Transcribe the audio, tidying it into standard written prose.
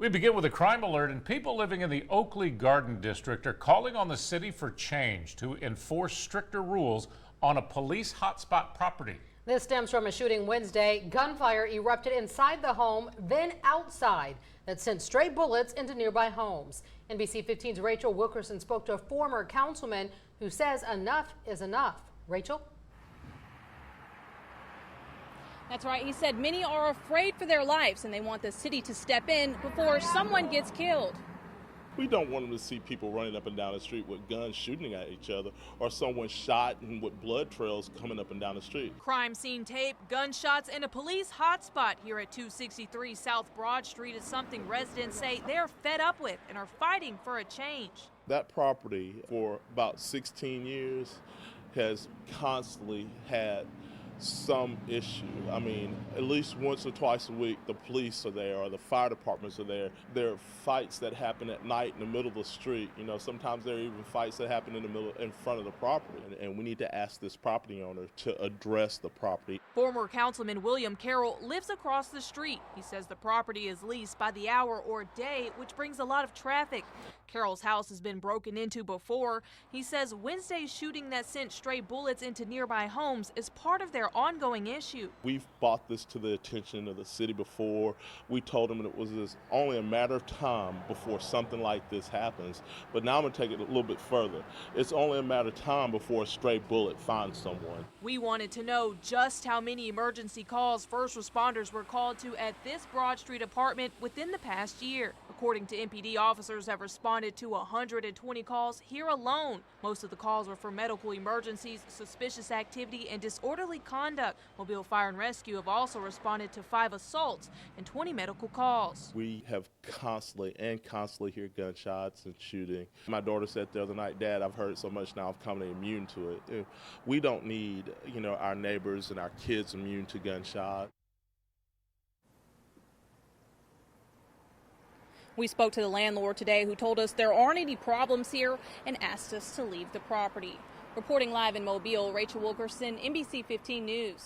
We begin with a crime alert, and people living in the Oakleigh Garden District are calling on the city for change to enforce stricter rules on a police hotspot property. This stems from a shooting Wednesday. Gunfire erupted inside the home, then outside, that sent stray bullets into nearby homes. NBC 15's Rachel Wilkerson spoke to a former councilman who says enough is enough. Rachel? That's right. He said many are afraid for their lives and they want the city to step in before someone gets killed. We don't want them to see people running up and down the street with guns shooting at each other, or someone shot and with blood trails coming up and down the street. Crime scene tape, gunshots, and a police hotspot here at 263 South Broad Street is something residents say they're fed up with and are fighting for a change. That property for about 16 years has constantly had some issue. I mean, at least once or twice a week, the police are there or the fire departments are there. There are fights that happen at night in the middle of the street. You know, sometimes there are even fights that happen in front of the property. And we need to ask this property owner to address the property. Former Councilman William Carroll lives across the street. He says the property is leased by the hour or day, which brings a lot of traffic. Carroll's house has been broken into before. He says Wednesday's shooting that sent stray bullets into nearby homes is part of their ongoing issue. We've brought this to the attention of the city before. We told them it was only a matter of time before something like this happens. But now I'm going to take it a little bit further. It's only a matter of time before a stray bullet finds someone. We wanted to know just how many emergency calls first responders were called to at this Broad Street apartment within the past year. According to MPD, officers have responded to 120 calls here alone. Most of the calls were for medical emergencies, suspicious activity, and disorderly conduct. Mobile Fire and Rescue have also responded to 5 assaults and 20 medical calls. We have constantly hear gunshots and shooting. My daughter said the other night, "Dad, I've heard so much now, I'm coming immune to it." We don't need, our neighbors and our kids immune to gunshots. We spoke to the landlord today who told us there aren't any problems here and asked us to leave the property. Reporting live in Mobile, Rachel Wilkerson, NBC 15 News.